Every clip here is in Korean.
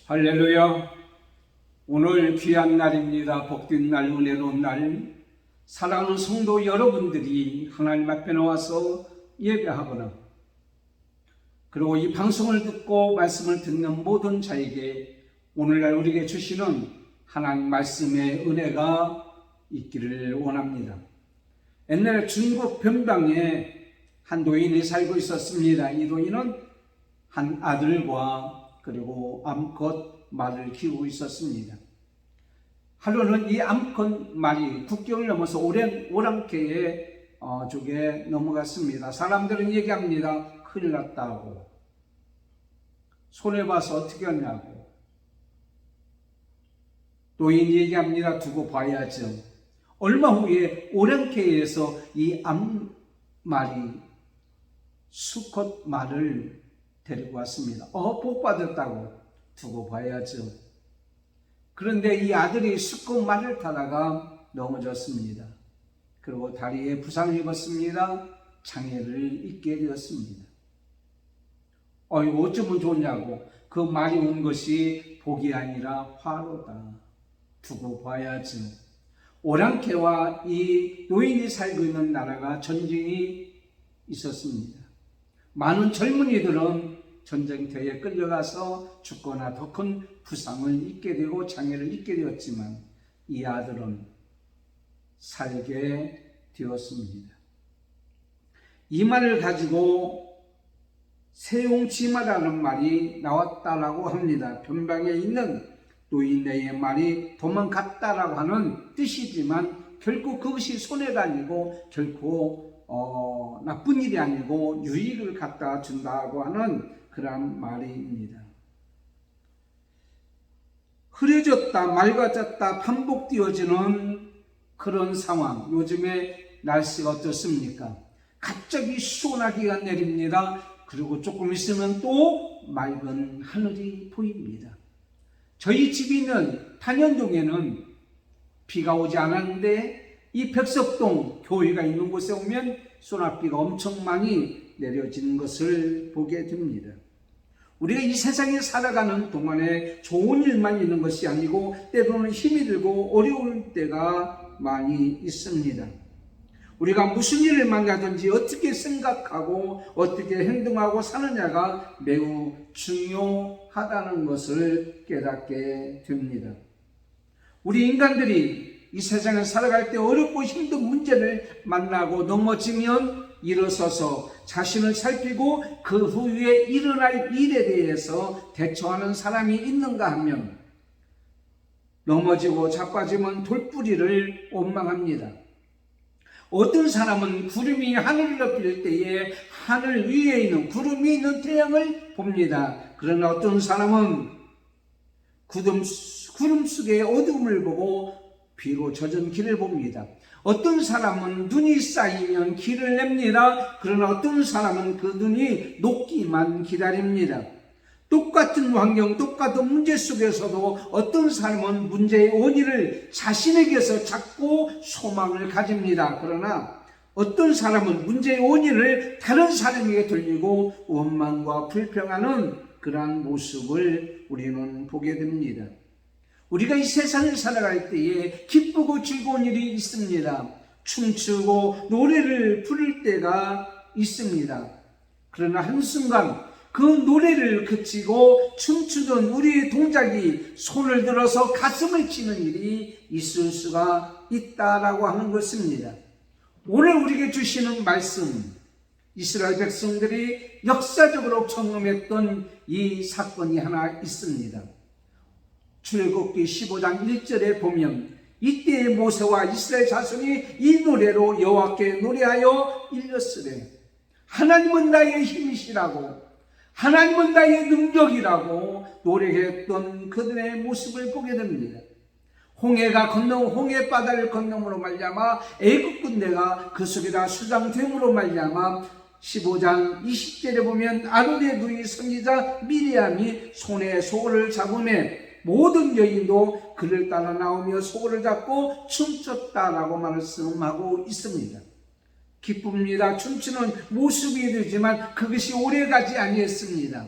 할렐루야. 오늘 귀한 날입니다. 복된 날, 은혜로운 날. 사랑하는 성도 여러분들이 하나님 앞에 나와서 예배하거나 그리고 이 방송을 듣고 말씀을 듣는 모든 자에게 오늘날 우리에게 주시는 하나님 말씀의 은혜가 있기를 원합니다. 옛날에 중국 변방에 한 노인이 살고 있었습니다. 이 노인은 한 아들과 그리고 암컷 말을 키우고 있었습니다. 하루는 이 암컷 말이 국경을 넘어서 오랑캐의 쪽에 넘어갔습니다. 사람들은 얘기합니다. 큰일 났다고. 손해봐서 어떻게 하냐고. 노인이 얘기합니다. 두고 봐야죠. 얼마 후에 오랑캐에서 이 암말이 수컷 말을 데리고 왔습니다. 복 받았다고. 두고 봐야죠. 그런데 이 아들이 수컷 말을 타다가 넘어졌습니다. 그리고 다리에 부상을 입었습니다. 장애를 입게 되었습니다. 이거 어쩌면 좋냐고. 그 말이 온 것이 복이 아니라 화로다. 두고 봐야죠. 오랑캐와 이 노인이 살고 있는 나라가 전쟁이 있었습니다. 많은 젊은이들은 전쟁터에 끌려가서 죽거나 더 큰 부상을 입게 되고 장애를 입게 되었지만 이 아들은 살게 되었습니다. 이 말을 가지고 세용지마라는 말이 나왔다라고 합니다. 변방에 있는 노인네의 말이 도망갔다라고 하는 뜻이지만 결국 그것이 손해가 아니고 결코 나쁜 일이 아니고 유익을 갖다 준다고 하는 그런 말입니다. 흐려졌다 맑아졌다 반복되어지는 그런 상황. 요즘에 날씨가 어떻습니까? 갑자기 소나기가 내립니다. 그리고 조금 있으면 또 맑은 하늘이 보입니다. 저희 집이 있는 탄현동에는 비가 오지 않았는데 이 백석동 교회가 있는 곳에 오면 소나비가 엄청 많이 내려지는 것을 보게 됩니다. 우리가 이 세상에 살아가는 동안에 좋은 일만 있는 것이 아니고 때로는 힘이 들고 어려울 때가 많이 있습니다. 우리가 무슨 일을 만나든지 어떻게 생각하고 어떻게 행동하고 사느냐가 매우 중요하다는 것을 깨닫게 됩니다. 우리 인간들이 이 세상을 살아갈 때 어렵고 힘든 문제를 만나고 넘어지면 일어서서 자신을 살피고 그 후에 일어날 일에 대해서 대처하는 사람이 있는가 하면 넘어지고 자빠지면 돌뿌리를 원망합니다. 어떤 사람은 구름이 하늘을 덮일 때에 하늘 위에 있는 구름이 있는 태양을 봅니다. 그러나 어떤 사람은 구름 속의 어둠을 보고 비로 젖은 길을 봅니다. 어떤 사람은 눈이 쌓이면 길을 냅니다. 그러나 어떤 사람은 그 눈이 녹기만 기다립니다. 똑같은 환경, 똑같은 문제 속에서도 어떤 사람은 문제의 원인을 자신에게서 찾고 소망을 가집니다. 그러나 어떤 사람은 문제의 원인을 다른 사람에게 돌리고 원망과 불평하는 그러한 모습을 우리는 보게 됩니다. 우리가 이 세상을 살아갈 때에 기쁘고 즐거운 일이 있습니다. 춤추고 노래를 부를 때가 있습니다. 그러나 한순간 그 노래를 그치고 춤추던 우리의 동작이 손을 들어서 가슴을 치는 일이 있을 수가 있다라고 하는 것입니다. 오늘 우리에게 주시는 말씀, 이스라엘 백성들이 역사적으로 경험했던 이 사건이 하나 있습니다. 출애굽기 15장 1절에 보면 이때의 모세와 이스라엘 자손이 이 노래로 여호와께 노래하여 일렀으되 하나님은 나의 힘이시라고 하나님은 나의 능력이라고 노래했던 그들의 모습을 보게 됩니다. 홍해 바다를 건너므로 말미암아 애굽 군대가 그 속에다 수장됨으로 말미암아 15장 20절에 보면 아론의 누이 선지자 미리암이 손에 소를 잡으매 모든 여인도 그를 따라 나오며 소를 잡고 춤췄다라고 말씀하고 있습니다. 기쁩니다. 춤추는 모습이 되지만 그것이 오래가지 아니했습니다.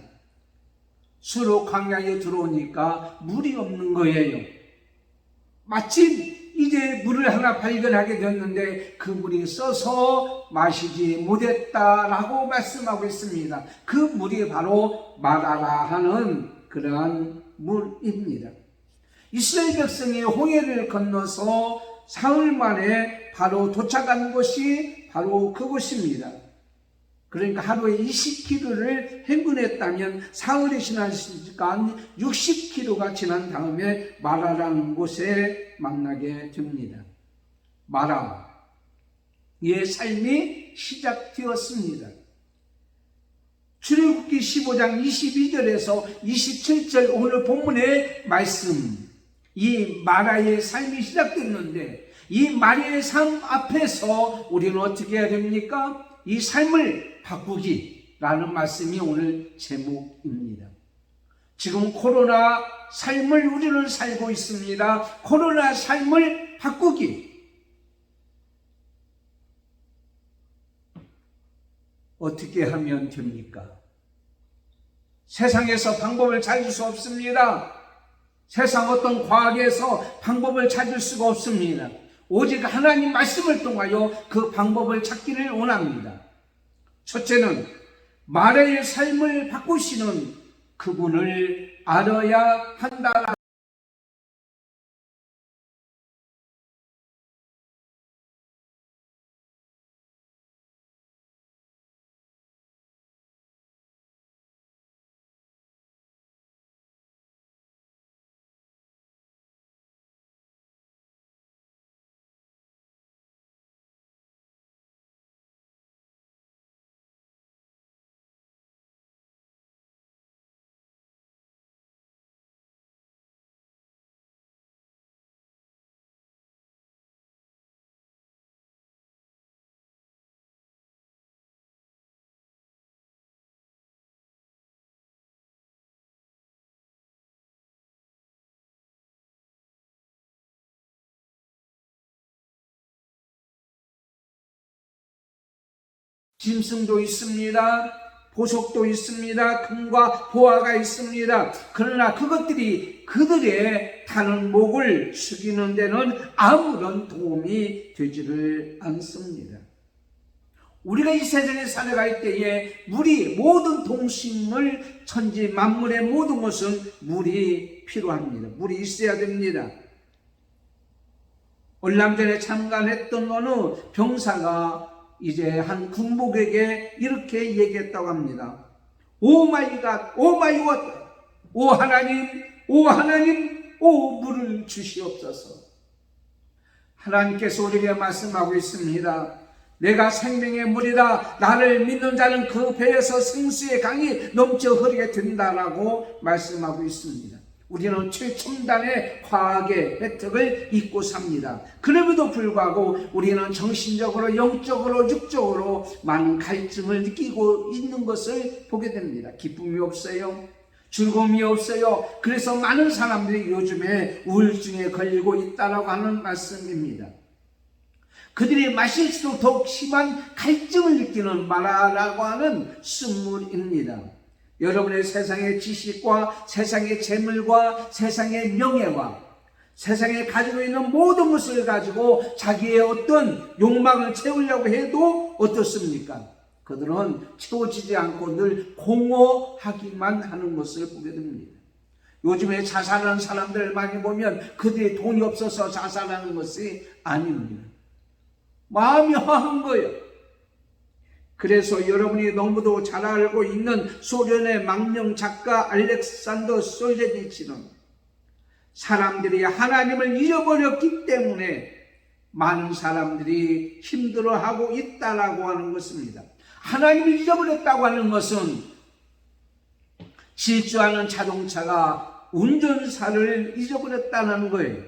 수로 광야에 들어오니까 물이 없는 거예요. 마침 이제 물을 하나 발견하게 됐는데 그 물이 써서 마시지 못했다라고 말씀하고 있습니다. 그 물이 바로 마라라 하는 그러한 물입니다. 이스라엘 백성이 홍해를 건너서 사흘 만에 바로 도착한 곳이 바로 그곳입니다. 그러니까 하루에 20km를 행군했다면 사흘이 지났으니까 60km가 지난 다음에 마라라는 곳에 만나게 됩니다. 마라, 이의 삶이 시작되었습니다. 출애굽기 15장 22절에서 27절 오늘 본문의 말씀, 이 마라의 삶이 시작됐는데 이 마라의 삶 앞에서 우리는 어떻게 해야 됩니까? 이 삶을 바꾸기라는 말씀이 오늘 제목입니다. 지금 코로나 삶을 우리는 살고 있습니다. 코로나 삶을 바꾸기. 어떻게 하면 됩니까? 세상에서 방법을 찾을 수 없습니다. 세상 어떤 과학에서 방법을 찾을 수가 없습니다. 오직 하나님 말씀을 통하여 그 방법을 찾기를 원합니다. 첫째는 마라의 삶을 바꾸시는 그분을 알아야 한다. 짐승도 있습니다. 보석도 있습니다. 금과 보화가 있습니다. 그러나 그것들이 그들의 타는 목을 숙이는 데는 아무런 도움이 되지를 않습니다. 우리가 이 세상에 살아갈 때에 물이 모든 동식물, 천지 만물의 모든 것은 물이 필요합니다. 물이 있어야 됩니다. 얼마 전에 참관했던 어느 병사가 이제 한 군복에게 이렇게 얘기했다고 합니다. 오 마이 갓, 오 마이 갓, 오 하나님, 오 하나님, 오 물을 주시옵소서. 하나님께서 우리에게 말씀하고 있습니다. 내가 생명의 물이다. 나를 믿는 자는 그 배에서 생수의 강이 넘쳐 흐르게 된다라고 말씀하고 있습니다. 우리는 최첨단의 과학의 혜택을 잊고 삽니다. 그럼에도 불구하고 우리는 정신적으로, 영적으로, 육적으로 많은 갈증을 느끼고 있는 것을 보게 됩니다. 기쁨이 없어요. 즐거움이 없어요. 그래서 많은 사람들이 요즘에 우울증에 걸리고 있다고 하는 말씀입니다. 그들이 마실수록 더욱 심한 갈증을 느끼는 마라라고 하는 쓴물입니다. 여러분의 세상의 지식과 세상의 재물과 세상의 명예와 세상에 가지고 있는 모든 것을 가지고 자기의 어떤 욕망을 채우려고 해도 어떻습니까? 그들은 채워지지 않고 늘 공허하기만 하는 것을 보게 됩니다. 요즘에 자살하는 사람들 많이 보면 그들이 돈이 없어서 자살하는 것이 아닙니다. 마음이 허한 거예요. 그래서 여러분이 너무도 잘 알고 있는 소련의 망명 작가 알렉산더 솔제니치는 사람들이 하나님을 잃어버렸기 때문에 많은 사람들이 힘들어하고 있다라고 하는 것입니다. 하나님을 잃어버렸다고 하는 것은 질주하는 자동차가 운전사를 잃어버렸다는 거예요.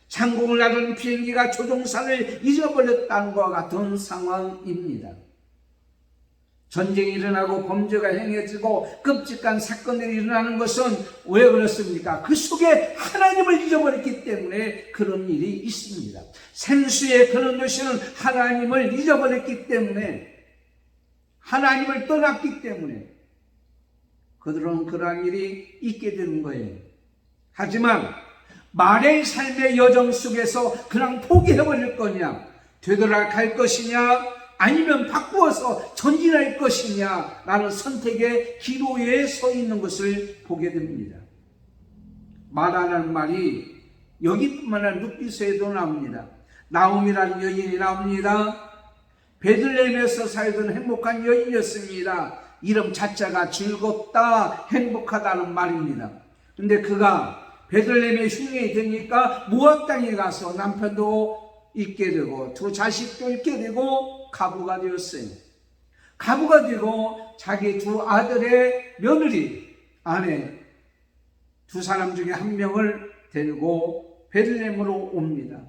창공을 나르는 비행기가 조종사를 잃어버렸다는 것과 같은 상황입니다. 전쟁이 일어나고 범죄가 행해지고 끔찍한 사건들이 일어나는 것은 왜 그렇습니까? 그 속에 하나님을 잊어버렸기 때문에 그런 일이 있습니다. 생수의 그런 도시는 하나님을 잊어버렸기 때문에, 하나님을 떠났기 때문에 그들은 그러한 일이 있게 되는 거예요. 하지만 말의 삶의 여정 속에서 그냥 포기해버릴 거냐, 되돌아갈 것이냐, 아니면 바꾸어서 전진할 것이냐 라는 선택의 기로에 서 있는 것을 보게 됩니다. 말하는 말이 여기뿐만 아니라 룻기서에도 나옵니다. 나옴이라는 여인이 나옵니다. 베들레헴에서 살던 행복한 여인이었습니다. 이름 자체가 즐겁다, 행복하다는 말입니다. 근데 그가 베들레헴에 흉년이 되니까 모압 땅에 가서 남편도 잊게 되고 두 자식도 잃게 되고 가부가 되었어요. 가부가 되고 자기 두 아들의 며느리, 아내 두 사람 중에 한 명을 데리고 베들레헴으로 옵니다.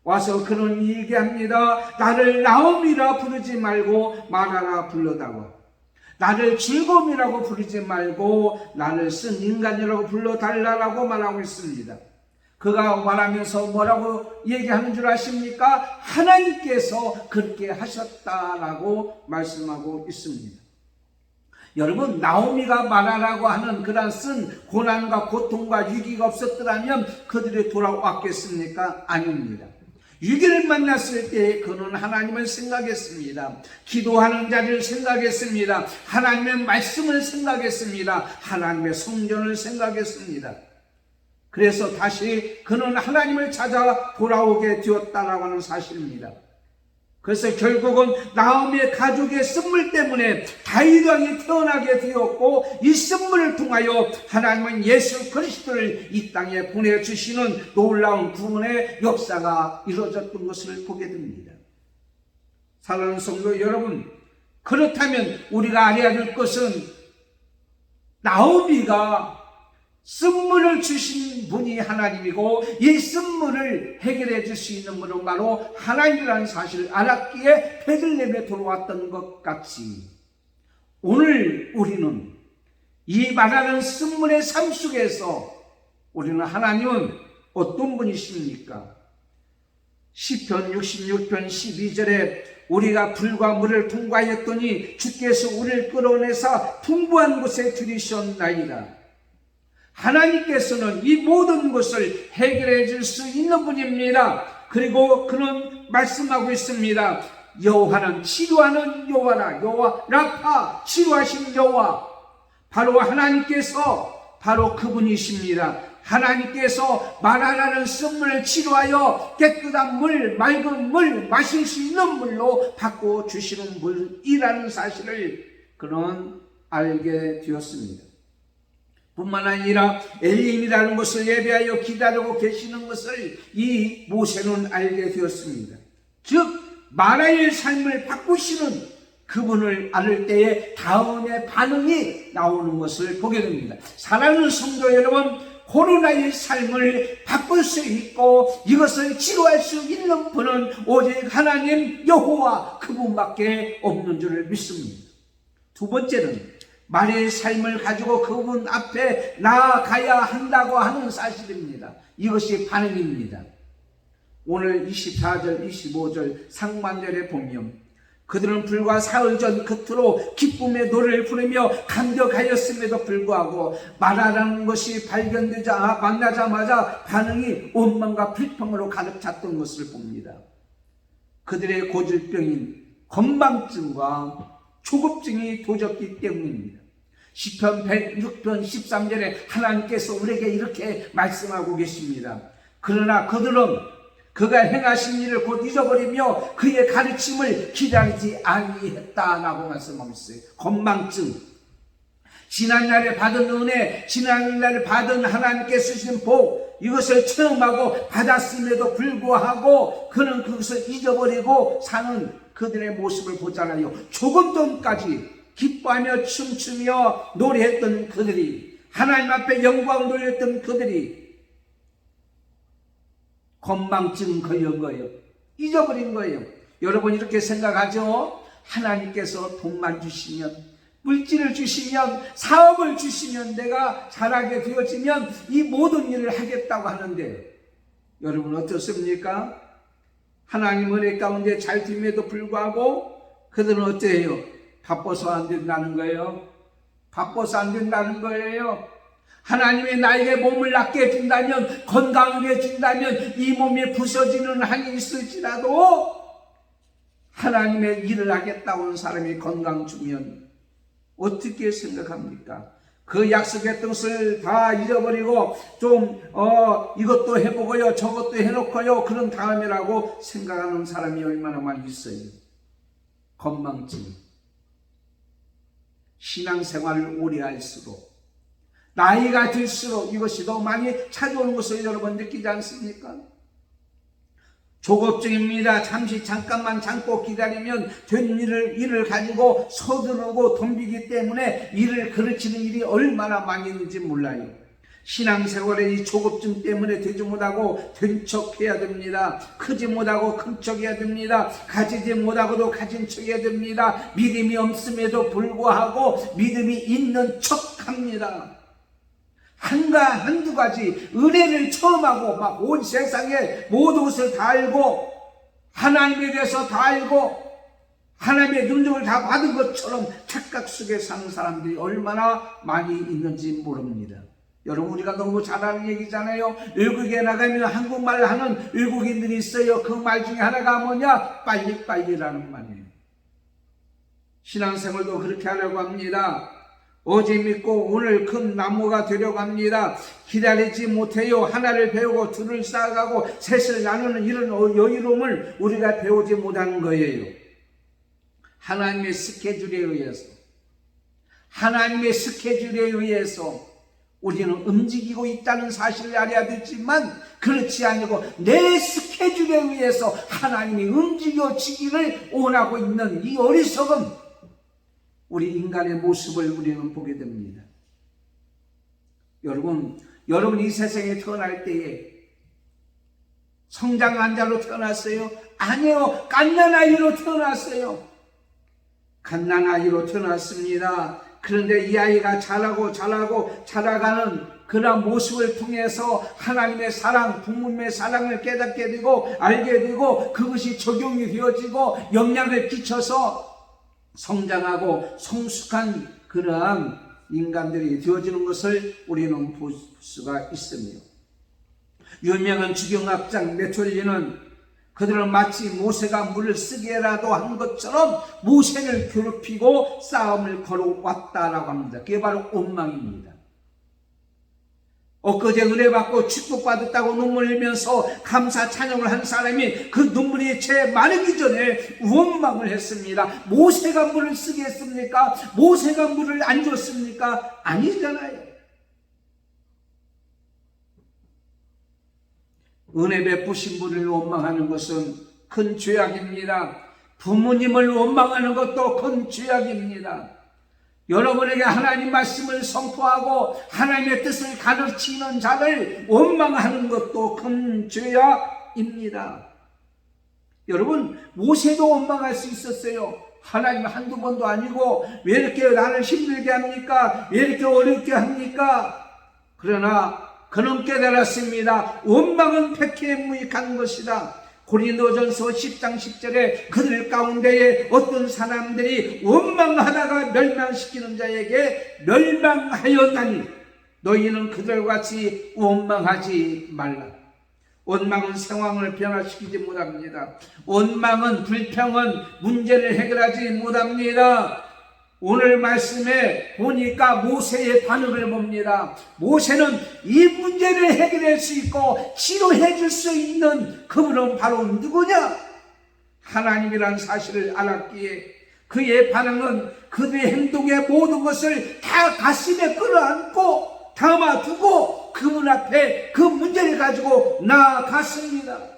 와서 그는 얘기합니다. 나를 나옴이라 부르지 말고 마라라 불러다오. 나를 즐거움이라고 부르지 말고 나를 쓴 인간이라고 불러달라고 말하고 있습니다. 그가 말하면서 뭐라고 얘기하는 줄 아십니까? 하나님께서 그렇게 하셨다라고 말씀하고 있습니다. 여러분, 나오미가 말하라고 하는 그런 쓴 고난과 고통과 위기가 없었더라면 그들이 돌아왔겠습니까? 아닙니다. 위기를 만났을 때 그는 하나님을 생각했습니다. 기도하는 자를 생각했습니다. 하나님의 말씀을 생각했습니다. 하나님의 성전을 생각했습니다. 그래서 다시 그는 하나님을 찾아 돌아오게 되었다라고 하는 사실입니다. 그래서 결국은 나오미의 가족의 쓴물 때문에 다윗 왕이 태어나게 되었고, 이 쓴물을 통하여 하나님은 예수 그리스도를 이 땅에 보내주시는 놀라운 구원의 역사가 이루어졌던 것을 보게 됩니다. 사랑하는 성도 여러분, 그렇다면 우리가 알아야 될 것은 나오미가 쓴물을 주신 분이 하나님이고, 이 쓴물을 해결해 줄 수 있는 분은 바로 하나님이라는 사실을 알았기에 베들레헴에 돌아왔던 것 같이, 오늘 우리는 이 말하는 쓴물의 삶 속에서 우리는 하나님은 어떤 분이십니까? 시편 66편 12절에 우리가 불과 물을 통과했더니 주께서 우리를 끌어내사 풍부한 곳에 들이셨나이다. 하나님께서는 이 모든 것을 해결해 줄 수 있는 분입니다. 그리고 그는 말씀하고 있습니다. 여호와는 치료하는 여호와라. 여호와 라파, 치료하신 여호와, 바로 하나님께서 바로 그분이십니다. 하나님께서 마라라는 쓴물을 치료하여 깨끗한 물, 맑은 물, 마실 수 있는 물로 바꿔주시는 분이라는 사실을 그는 알게 되었습니다. 뿐만 아니라 엘림이라는 것을 예배하여 기다리고 계시는 것을 이 모세는 알게 되었습니다. 즉 마라의 삶을 바꾸시는 그분을 알을 때에 다음의 반응이 나오는 것을 보게 됩니다. 사랑하는 성도 여러분, 코로나의 삶을 바꿀 수 있고 이것을 치료할 수 있는 분은 오직 하나님 여호와 그분밖에 없는 줄을 믿습니다. 두 번째는 말의 삶을 가지고 그분 앞에 나아가야 한다고 하는 사실입니다. 이것이 반응입니다. 오늘 24절, 25절 상반절에 보면 그들은 불과 사흘 전 겉으로 기쁨의 노래를 부르며 감격하였음에도 불구하고 마라라는 것이 발견되자 만나자마자 반응이 원망과 불평으로 가득 찼던 것을 봅니다. 그들의 고질병인 건망증과 초급증이 도졌기 때문입니다. 시편 106편 13절에 하나님께서 우리에게 이렇게 말씀하고 계십니다. 그러나 그들은 그가 행하신 일을 곧 잊어버리며 그의 가르침을 기다리지 아니했다라고 말씀하고 있어요. 건망증, 지난날에 받은 은혜, 지난날에 받은 하나님께서 주신 복, 이것을 체험하고 받았음에도 불구하고 그는 그것을 잊어버리고 사는 그들의 모습을 보잖아요. 조금 전까지 기뻐하며 춤추며 노래했던 그들이, 하나님 앞에 영광을 돌렸던 그들이 건망증 걸린 거예요. 잊어버린 거예요. 여러분 이렇게 생각하죠? 하나님께서 돈만 주시면, 물질을 주시면, 사업을 주시면, 내가 잘하게 되어지면 이 모든 일을 하겠다고 하는데, 여러분 어떻습니까? 하나님 은혜 가운데 잘 됨에도 불구하고 그들은 어때요? 바빠서 안 된다는 거예요. 바빠서 안 된다는 거예요. 하나님이 나에게 몸을 낫게 해준다면, 건강하게 해준다면 이 몸이 부서지는 한이 있을지라도 하나님의 일을 하겠다고 하는 사람이 건강 주면 어떻게 생각합니까? 그 약속했던 것을 다 잊어버리고 이것도 해보고요, 저것도 해놓고요, 그런 다음이라고 생각하는 사람이 얼마나 많이 있어요. 건망증. 신앙생활을 오래 할수록, 나이가 들수록 이것이 더 많이 찾아오는 것을 여러분 느끼지 않습니까? 조급증입니다. 잠깐만 참고 기다리면 된 일을 가지고 서두르고 덤비기 때문에 일을 그르치는 일이 얼마나 많이 있는지 몰라요. 신앙생활에 이 조급증 때문에 되지 못하고 된 척해야 됩니다. 크지 못하고 큰 척해야 됩니다. 가지지 못하고도 가진 척해야 됩니다. 믿음이 없음에도 불구하고 믿음이 있는 척합니다. 한두 가지 은혜를 처음 하고 막 온 세상의 모든 것을 다 알고 하나님에 대해서 다 알고 하나님의 능력을 다 받은 것처럼 착각 속에 사는 사람들이 얼마나 많이 있는지 모릅니다. 여러분, 우리가 너무 잘 아는 얘기잖아요. 외국에 나가면 한국말 하는 외국인들이 있어요. 그 말 중에 하나가 뭐냐? 빨리빨리라는 말이에요. 신앙생활도 그렇게 하려고 합니다. 어제 믿고 오늘 큰 나무가 되려고 합니다. 기다리지 못해요. 하나를 배우고 둘을 쌓아가고 셋을 나누는 이런 여유로움을 우리가 배우지 못하는 거예요. 하나님의 스케줄에 의해서 우리는 움직이고 있다는 사실을 알아야 되지만, 그렇지 아니고 내 스케줄에 의해서 하나님이 움직여지기를 원하고 있는 이 어리석은 우리 인간의 모습을 우리는 보게 됩니다. 여러분 이 세상에 태어날 때에 성장한 자로 태어났어요? 아니요, 갓난아이로 태어났어요. 갓난아이로 태어났습니다. 그런데 이 아이가 자라가는 그런 모습을 통해서 하나님의 사랑, 부모님의 사랑을 깨닫게 되고 알게 되고, 그것이 적용이 되어지고 영향을 끼쳐서 성장하고 성숙한 그러한 인간들이 되어지는 것을 우리는 볼 수가 있습니다. 유명한 주경학자 메톨리는 그들은 마치 모세가 물을 쓰게라도 한 것처럼 모세를 괴롭히고 싸움을 걸어왔다라고 합니다. 그게 바로 원망입니다. 엊그제 은혜 받고 축복받았다고 눈물 흘리면서 감사 찬양을 한 사람이 그 눈물이 채 마르기 전에 원망을 했습니다. 모세가 물을 쓰게 했습니까? 모세가 물을 안 줬습니까? 아니잖아요. 은혜 베푸신 분을 원망하는 것은 큰 죄악입니다. 부모님을 원망하는 것도 큰 죄악입니다. 여러분에게 하나님 말씀을 선포하고 하나님의 뜻을 가르치는 자를 원망하는 것도 큰 죄악입니다. 여러분, 모세도 원망할 수 있었어요. 하나님 한두 번도 아니고 왜 이렇게 나를 힘들게 합니까? 왜 이렇게 어렵게 합니까? 그러나 그는 깨달았습니다. 원망은 백해에 무익한 것이다. 고린도전서 10장 10절에 그들 가운데에 어떤 사람들이 원망하다가 멸망시키는 자에게 멸망하였나니 너희는 그들과 같이 원망하지 말라. 원망은 상황을 변화시키지 못합니다. 원망은 불평은 문제를 해결하지 못합니다. 오늘 말씀에 보니까 모세의 반응을 봅니다. 모세는 이 문제를 해결할 수 있고 치료해 줄 수 있는 그분은 바로 누구냐? 하나님이란 사실을 알았기에 그의 반응은 그들의 행동의 모든 것을 다 가슴에 끌어안고 담아두고 그분 앞에 그 문제를 가지고 나아갔습니다.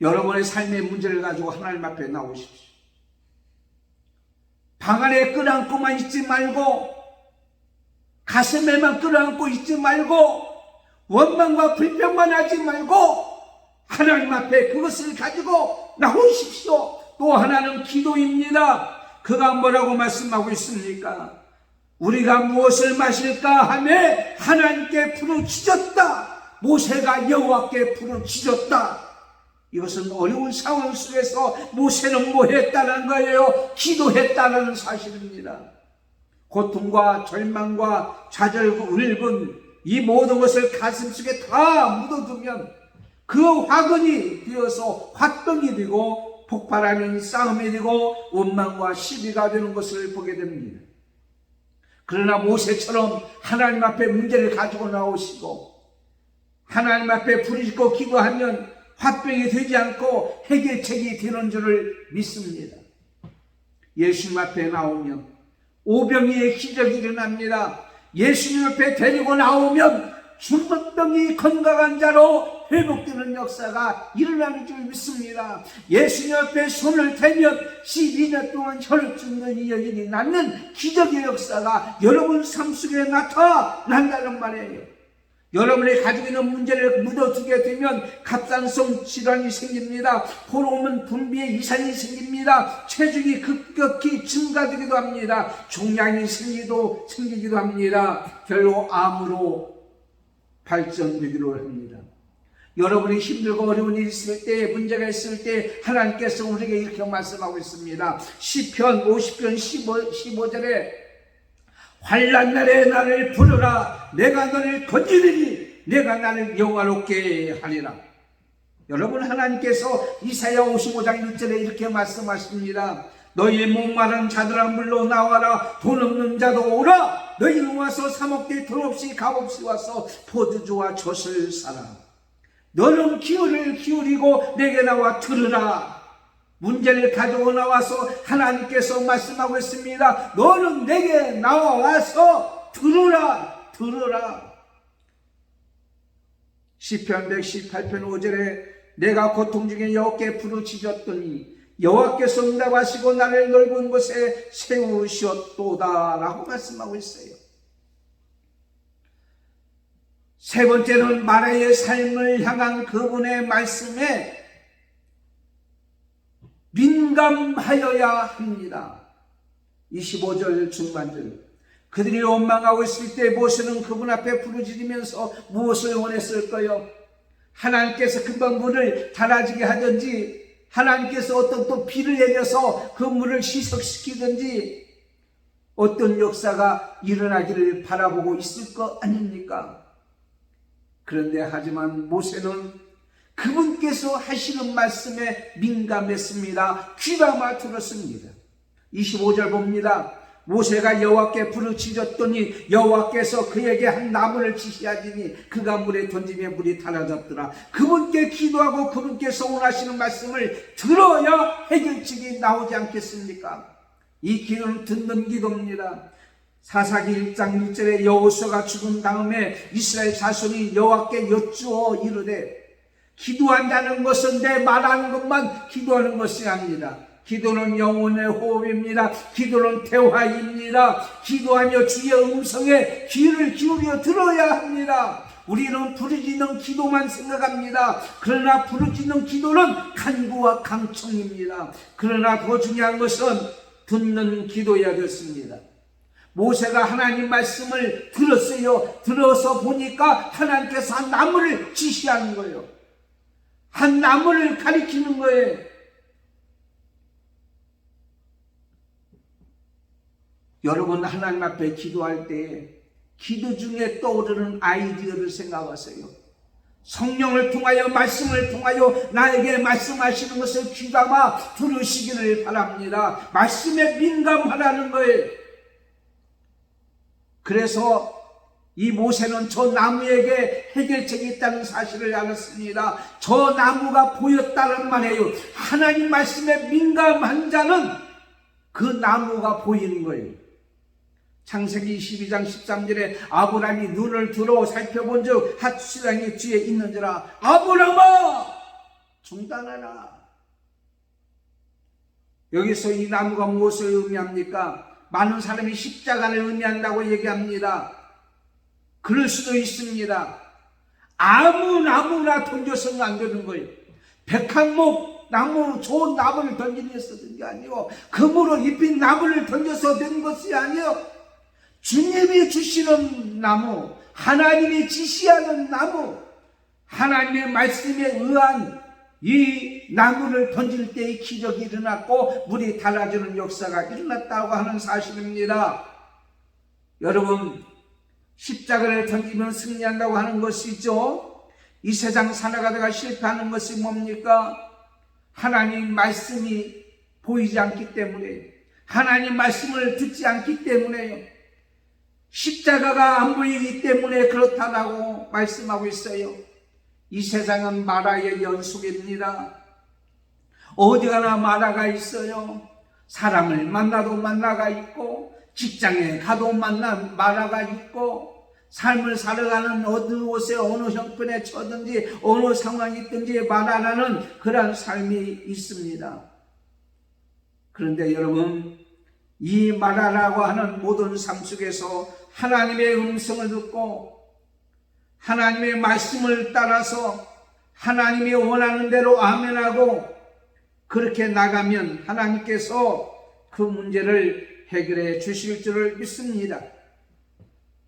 여러분의 삶의 문제를 가지고 하나님 앞에 나오십시오. 방 안에 끌어안고만 있지 말고, 가슴에만 끌어안고 있지 말고, 원망과 불평만 하지 말고 하나님 앞에 그것을 가지고 나오십시오. 또 하나는 기도입니다. 그가 뭐라고 말씀하고 있습니까? 우리가 무엇을 마실까 하며 하나님께 부르짖었다. 모세가 여호와께 부르짖었다. 이것은 어려운 상황 속에서 모세는 뭐 했다는 거예요? 기도했다는 사실입니다. 고통과 절망과 좌절, 울분, 이 모든 것을 가슴속에 다 묻어두면 그 화근이 되어서 화병이 되고 폭발하는 싸움이 되고 원망과 시비가 되는 것을 보게 됩니다. 그러나 모세처럼 하나님 앞에 문제를 가지고 나오시고 하나님 앞에 부르짖고 기도하면 화병이 되지 않고 해결책이 되는 줄을 믿습니다. 예수님 앞에 나오면 오병이의 기적이 일어납니다. 예수님 앞에 데리고 나오면 중풍병이 건강한 자로 회복되는 역사가 일어나는 줄 믿습니다. 예수님 앞에 손을 대면 12년 동안 혈을 쫓는 이 여인이 낳는 기적의 역사가 여러분 삶 속에 나타난다는 말이에요. 여러분이 가지고 있는 문제를 묻어두게 되면 갑상선 질환이 생깁니다. 호르몬 분비에 이상이 생깁니다. 체중이 급격히 증가되기도 합니다. 종양이 생기기도 합니다. 결국 암으로 발전되기도 합니다. 여러분이 힘들고 어려운 일이 있을 때, 문제가 있을 때 하나님께서 우리에게 이렇게 말씀하고 있습니다. 시편 50편 15절에 환난 날에 나를 부르라. 내가 너를 건지리니 내가 나를 영화롭게 하리라. 여러분, 하나님께서 이사야 55장 1절에 이렇게 말씀하십니다. 너희 목마른 자들아 물로 나와라. 돈 없는 자도 오라. 너희는 와서 사 먹되 돈 없이 값 없이 와서 포도주와 젖을 사라. 너는 귀를 기울이고 내게 나와 들으라. 문제를 가지고 나와서 하나님께서 말씀하고 있습니다. 너는 내게 나와서 들으라. 시편 118편 5절에 내가 고통 중에 여호와께 부르짖었더니 여호와께서 응답하시고 나를 넓은 곳에 세우셨도다 라고 말씀하고 있어요. 세 번째는 마라의 삶을 향한 그분의 말씀에 민감하여야 합니다. 25절 중반절. 그들이 원망하고 있을 때 모세는 그분 앞에 부르짖으면서 무엇을 원했을까요? 하나님께서 금방 물을 달아지게 하든지 하나님께서 어떤 또 비를 내려서 그 물을 희석시키든지 어떤 역사가 일어나기를 바라보고 있을 것 아닙니까? 그런데 하지만 모세는 그분께서 하시는 말씀에 민감했습니다. 귀담아 들었습니다. 25절 봅니다. 모세가 여호와께 부르짖었더니 여호와께서 그에게 한 나무를 지시하시니 그가 물에 던지며 물이 달아졌더라. 그분께 기도하고 그분께서 원하시는 말씀을 들어야 해결책이 나오지 않겠습니까? 이 기도는 듣는 기도입니다. 사사기 1장 1절에 여호수아가 죽은 다음에 이스라엘 자손이 여호와께 여쭈어 이르되 기도한다는 것은 내 말하는 것만 기도하는 것이 아닙니다. 기도는 영혼의 호흡입니다. 기도는 대화입니다. 기도하며 주의 음성에 귀를 기울여 들어야 합니다. 우리는 부르짖는 기도만 생각합니다. 그러나 부르짖는 기도는 간구와 강청입니다. 그러나 더 중요한 것은 듣는 기도여야 됐습니다. 모세가 하나님 말씀을 들었어요. 들어서 보니까 하나님께서 한 나무를 지시하는 거예요. 한 나무를 가리키는 거예요. 여러분, 하나님 앞에 기도할 때 기도 중에 떠오르는 아이디어를 생각하세요. 성령을 통하여 말씀을 통하여 나에게 말씀하시는 것을 귀담아 들으시기를 바랍니다. 말씀에 민감하라는 거예요. 그래서 이 모세는 저 나무에게 해결책이 있다는 사실을 알았습니다. 저 나무가 보였다는 말이에요. 하나님 말씀에 민감한 자는 그 나무가 보이는 거예요. 창세기 22장 13절에 아브라함이 눈을 들어 살펴본 즉 핫수량이 뒤에 있는지라 아브라함아 중단하라. 여기서 이 나무가 무엇을 의미합니까? 많은 사람이 십자가를 의미한다고 얘기합니다. 그럴 수도 있습니다. 아무 나무나 던져서는 안 되는 거예요. 백합목 나무, 좋은 나무를 던지면서 된 게 아니고 금으로 입힌 나무를 던져서 된 것이 아니요, 주님이 주시는 나무, 하나님이 지시하는 나무, 하나님의 말씀에 의한 이 나무를 던질 때의 기적이 일어났고 물이 달아주는 역사가 일어났다고 하는 사실입니다. 여러분, 십자가를 던지면 승리한다고 하는 것이죠. 이 세상 살아가다가 실패하는 것이 뭡니까? 하나님 말씀이 보이지 않기 때문에, 하나님 말씀을 듣지 않기 때문에요. 십자가가 안 보이기 때문에 그렇다라고 말씀하고 있어요. 이 세상은 마라의 연속입니다. 어디 가나 마라가 있어요. 사람을 만나도 마라가 있고, 직장에 가도 마라가 있고, 삶을 살아가는 어느 곳에 어느 형편에 처든지 어느 상황이 있든지 마라라는 그러한 삶이 있습니다. 그런데 여러분, 이 마라라고 하는 모든 삶 속에서 하나님의 음성을 듣고 하나님의 말씀을 따라서 하나님이 원하는 대로 아멘하고 그렇게 나가면 하나님께서 그 문제를 해결해 주실 줄을 믿습니다.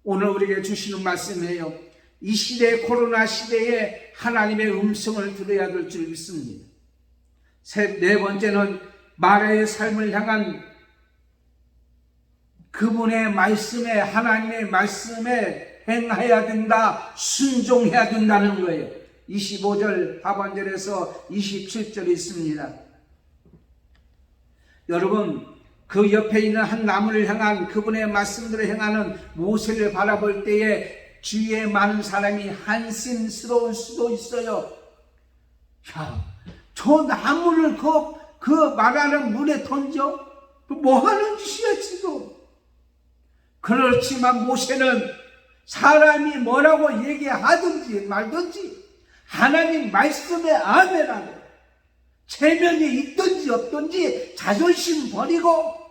오늘 우리에게 주시는 말씀이에요. 이 시대, 코로나 시대에 하나님의 음성을 들어야 될 줄 믿습니다. 네 번째는 마라의 삶을 향한 그분의 말씀에, 하나님의 말씀에 행해야 된다, 순종해야 된다는 거예요. 25절 하반절에서 27절이 있습니다. 여러분, 그 옆에 있는 한 나무를 향한 그분의 말씀들을 행하는 모세를 바라볼 때에 주위에 많은 사람이 한심스러울 수도 있어요. 야, 저 나무를 그 말하는 물에 던져? 뭐 하는 짓이야 지금? 그렇지만 모세는 사람이 뭐라고 얘기하든지 말든지 하나님 말씀에 아멘하고 체면이 있든지 없든지 자존심 버리고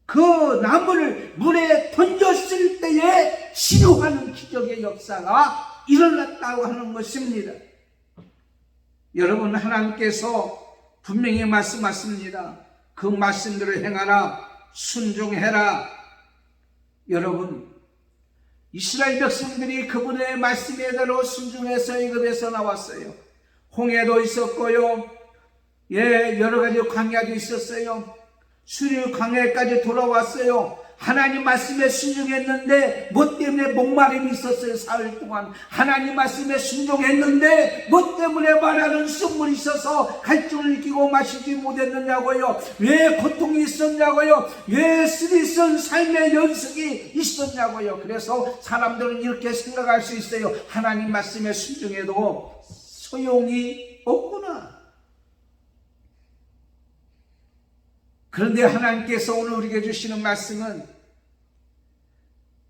그 나무를 물에 던졌을 때에 치유하는 기적의 역사가 일어났다고 하는 것입니다. 여러분, 하나님께서 분명히 말씀하십니다. 그 말씀대로 행하라, 순종해라. 여러분, 이스라엘 백성들이 그분의 말씀에 대로 순종해서 애굽에서 나왔어요. 홍해도 있었고요, 여러 가지 광야도 있었어요. 수류 광야까지 돌아왔어요. 하나님 말씀에 순종했는데 뭐 때문에 목마름이 있었어요. 사흘 동안 하나님 말씀에 순종했는데 뭐 때문에 말하는 쑥물이 있어서 갈증을 느끼고 마시지 못했느냐고요. 왜 고통이 있었냐고요. 왜 쓰리쓴 삶의 연습이 있었냐고요. 그래서 사람들은 이렇게 생각할 수 있어요. 하나님 말씀에 순종해도 소용이 없구나. 그런데 하나님께서 오늘 우리에게 주시는 말씀은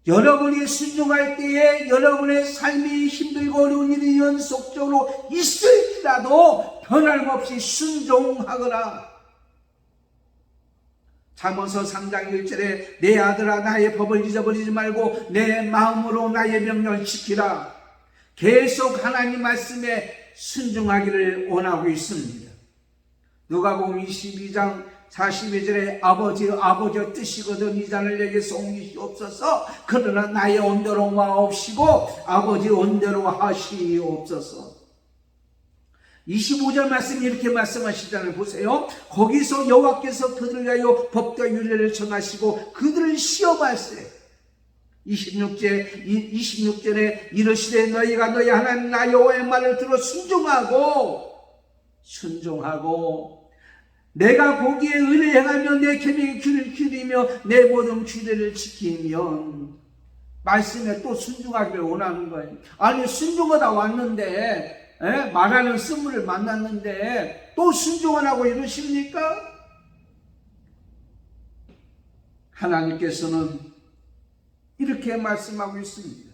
여러분이 순종할 때에 여러분의 삶이 힘들고 어려운 일이 연속적으로 있을지라도 변함없이 순종하거라. 잠언서 3장 1절에 내 아들아 나의 법을 잊어버리지 말고 내 마음으로 나의 명령을 지키라. 계속 하나님 말씀에 순종하기를 원하고 있습니다. 누가복음 22장 42절에 아버지의 뜻이거든 이 잔을 내게서 옮기시옵소서. 그러나 나의 온대로 마옵시고 아버지 온대로 하시옵소서. 25절 말씀 이렇게 말씀하시잖아요. 보세요. 거기서 여호와께서 그들을 위하여 법과 율례를 전하시고 그들을 시험하세. 26절에 이르시되 너희가 너희 하나님 나 여호와의 말을 들어 순종하고 내가 보기에 의를 행하며 내 계명의 귀를 기울이며 내 모든 규례를 지키면 말씀에 또 순종하기를 원하는 거예요. 아니 순종하다 왔는데 말하는 쓴물을 만났는데 또 순종을 하고 이러십니까? 하나님께서는 이렇게 말씀하고 있습니다.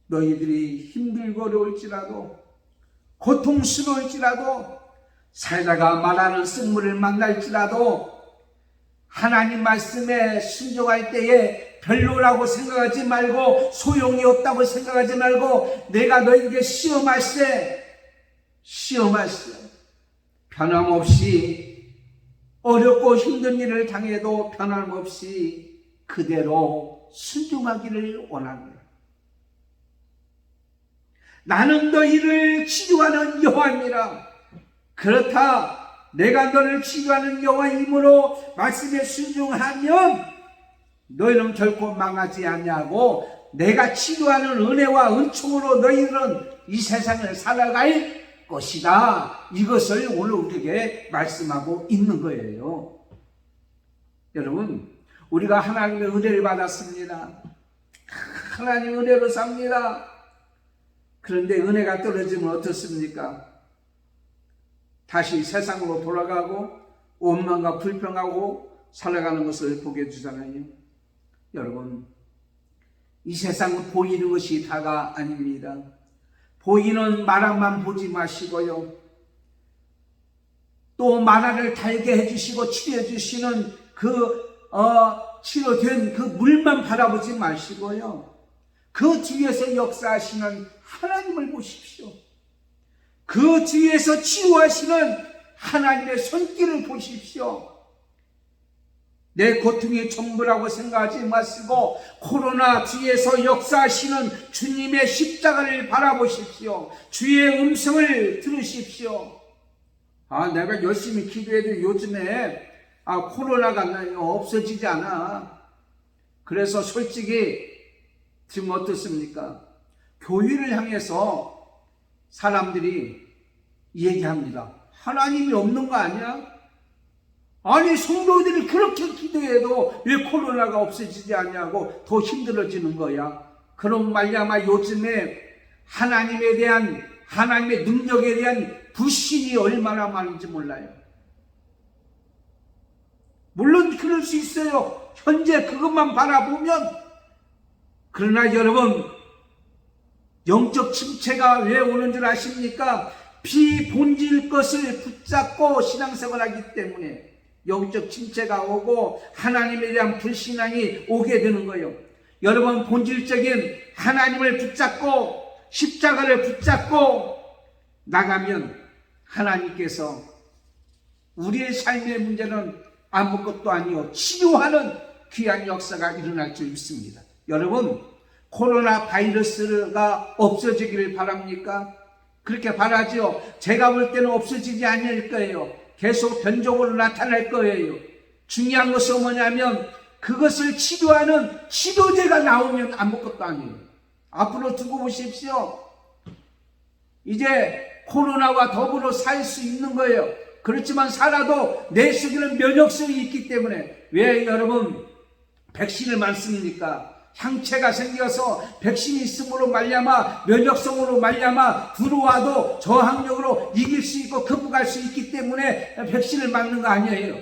너희들이 힘들고 어려울지라도 고통스러울지라도 살다가 말하는 쓴물을 만날지라도 하나님 말씀에 순종할 때에 별로라고 생각하지 말고 소용이 없다고 생각하지 말고 내가 너희에게 시험할세 변함없이 어렵고 힘든 일을 당해도 변함없이 그대로 순종하기를 원합니다. 나는 너희를 치유하는 여호와니라. 그렇다 내가 너를 치유하는 여호와이므로 말씀에 순종하면 너희는 결코 망하지 아니하고 내가 치유하는 은혜와 은총으로 너희들은 이 세상을 살아갈 것이다. 이것을 오늘 우리에게 말씀하고 있는 거예요. 여러분, 우리가 하나님의 은혜를 받았습니다. 하나님의 은혜로 삽니다. 그런데 은혜가 떨어지면 어떻습니까? 다시 세상으로 돌아가고 원망과 불평하고 살아가는 것을 보게 해주잖아요. 여러분, 이 세상은 보이는 것이 다가 아닙니다. 보이는 마라만 보지 마시고요. 또 마라를 달게 해주시고 치료해 주시는 치료된 그 물만 바라보지 마시고요. 그 뒤에서 역사하시는 하나님을 보십시오. 그 뒤에서 치유하시는 하나님의 손길을 보십시오. 내 고통이 전부라고 생각하지 마시고 코로나 뒤에서 역사하시는 주님의 십자가를 바라보십시오. 주의 음성을 들으십시오. 내가 열심히 기도해도 요즘에 코로나가 없어지지 않아. 그래서 솔직히 지금 어떻습니까? 교회를 향해서 사람들이 얘기합니다. 하나님이 없는 거 아니야? 아니 성도들이 그렇게 기도해도 왜 코로나가 없어지지 않냐고 더 힘들어지는 거야. 그럼 말미암아 요즘에 하나님에 대한 하나님의 능력에 대한 불신이 얼마나 많은지 몰라요. 물론 그럴 수 있어요. 현재 그것만 바라보면. 그러나 여러분, 영적 침체가 왜 오는 줄 아십니까? 비본질 것을 붙잡고 신앙생활하기 때문에 영적 침체가 오고 하나님에 대한 불신앙이 오게 되는 거예요. 여러분, 본질적인 하나님을 붙잡고 십자가를 붙잡고 나가면 하나님께서 우리의 삶의 문제는 아무것도 아니요 치료하는 귀한 역사가 일어날 줄 믿습니다. 여러분, 코로나 바이러스가 없어지기를 바랍니까? 그렇게 바라죠. 제가 볼 때는 없어지지 않을 거예요. 계속 변종으로 나타날 거예요. 중요한 것은 뭐냐면 그것을 치료하는 치료제가 나오면 아무것도 아니에요. 앞으로 두고 보십시오. 이제 코로나와 더불어 살 수 있는 거예요. 그렇지만 살아도 내 속에는 면역성이 있기 때문에. 왜 여러분 백신을 맞습니까? 항체가 생겨서 백신이 있음으로 말미암아 면역성으로 말미암아 들어와도 저항력으로 이길 수 있고 극복할 수 있기 때문에 백신을 맞는 거 아니에요.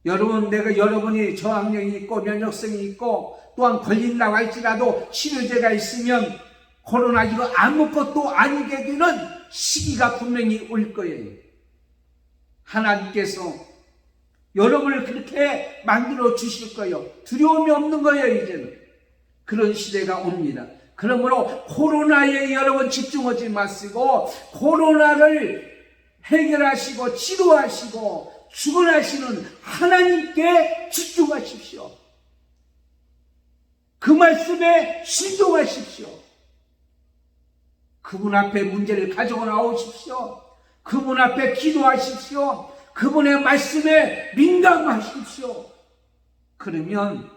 여러분이 저항력이 있고 면역성이 있고 또한 걸린다고 할지라도 치료제가 있으면 코로나 이거 아무것도 아니게 되는 시기가 분명히 올 거예요. 하나님께서 여러분을 그렇게 만들어 주실 거예요. 두려움이 없는 거예요. 이제는 그런 시대가 옵니다. 그러므로 코로나에 여러분 집중하지 마시고 코로나를 해결하시고 치료하시고 주관하시는 하나님께 집중하십시오. 그 말씀에 순종하십시오. 그분 앞에 문제를 가지고 나오십시오. 그분 앞에 기도하십시오. 그분의 말씀에 민감하십시오. 그러면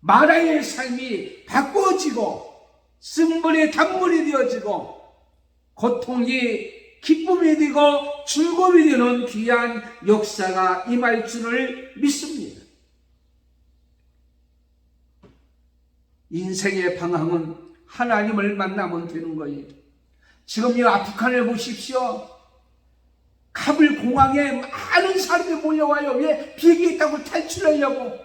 마라의 삶이 바꿔지고 쓴물이 단물이 되어지고 고통이 기쁨이 되고 즐거움이 되는 귀한 역사가 임할 줄을 믿습니다. 인생의 방향은 하나님을 만나면 되는 거예요. 지금 이 아프간을 보십시오. 카불 공항에 많은 사람들이 몰려와요. 왜? 비행기 타고 탈출하려고.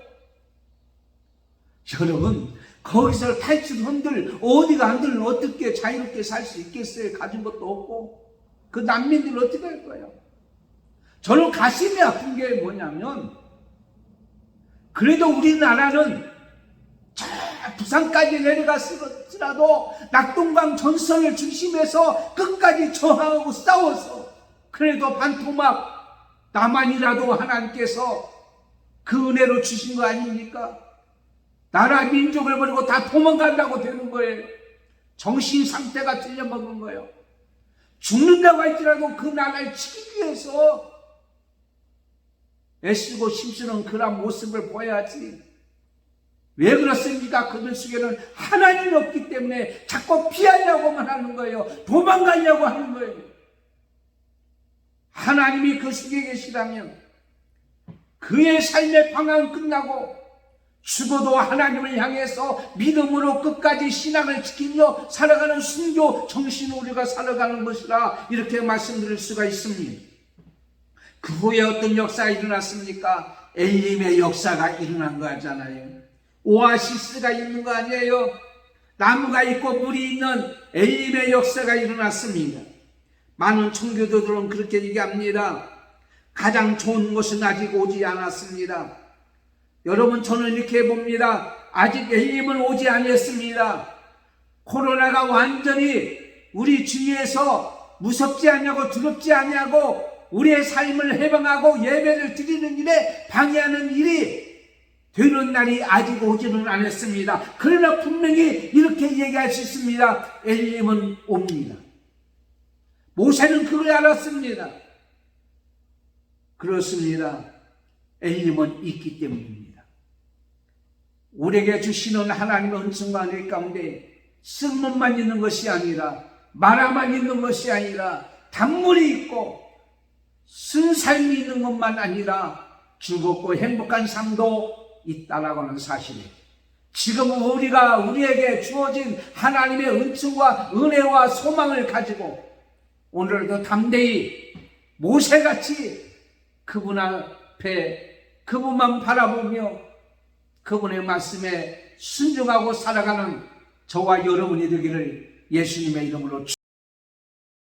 여러분, 거기서 탈출한들 어디가 안들 어떻게 자유롭게 살 수 있겠어요? 가진 것도 없고. 그 난민들 어떻게 할 거예요? 저는 가슴이 아픈 게 뭐냐면 그래도 우리나라는 저 부산까지 내려갔을지라도 낙동강 전선을 중심해서 끝까지 저항하고 싸워서 그래도 반토막 남한이라도 하나님께서 그 은혜로 주신 거 아닙니까? 나라 민족을 버리고 다 도망간다고 되는 거예요. 정신 상태가 틀려먹은 거예요. 죽는다고 할지라도 그 나라를 지키기 위해서 애쓰고 힘쓰는 그런 모습을 보여야지. 왜 그렇습니까? 그들 속에는 하나님이 없기 때문에 자꾸 피하려고만 하는 거예요. 도망가려고 하는 거예요. 하나님이 그 속에 계시다면 그의 삶의 방향은 끝나고 죽어도 하나님을 향해서 믿음으로 끝까지 신앙을 지키며 살아가는 순교 정신으로 우리가 살아가는 것이라 이렇게 말씀드릴 수가 있습니다. 그 후에 어떤 역사가 일어났습니까? 엘림의 역사가 일어난 거 하잖아요. 오아시스가 있는 거 아니에요? 나무가 있고 물이 있는 엘림의 역사가 일어났습니다. 많은 청교도들은 그렇게 얘기합니다. 가장 좋은 것은 아직 오지 않았습니다. 여러분, 저는 이렇게 봅니다. 아직 엘림은 오지 않았습니다. 코로나가 완전히 우리 주위에서 무섭지 않냐고 두렵지 않냐고 우리의 삶을 해방하고 예배를 드리는 일에 방해하는 일이 되는 날이 아직 오지는 않았습니다. 그러나 분명히 이렇게 얘기할 수 있습니다. 엘림은 옵니다. 모세는 그걸 알았습니다. 그렇습니다. 엘림은 있기 때문입니다. 우리에게 주시는 하나님의 은총과 은혜 가운데 쓴물만 있는 것이 아니라 마라만 있는 것이 아니라 단물이 있고 쓴 삶이 있는 것만 아니라 즐겁고 행복한 삶도 있다라고 하는 사실이에요. 지금 우리에게 주어진 하나님의 은총과 은혜와 소망을 가지고 오늘도 담대히 모세같이 그분 앞에 그분만 바라보며 그분의 말씀에 순종하고 살아가는 저와 여러분이 되기를 예수님의 이름으로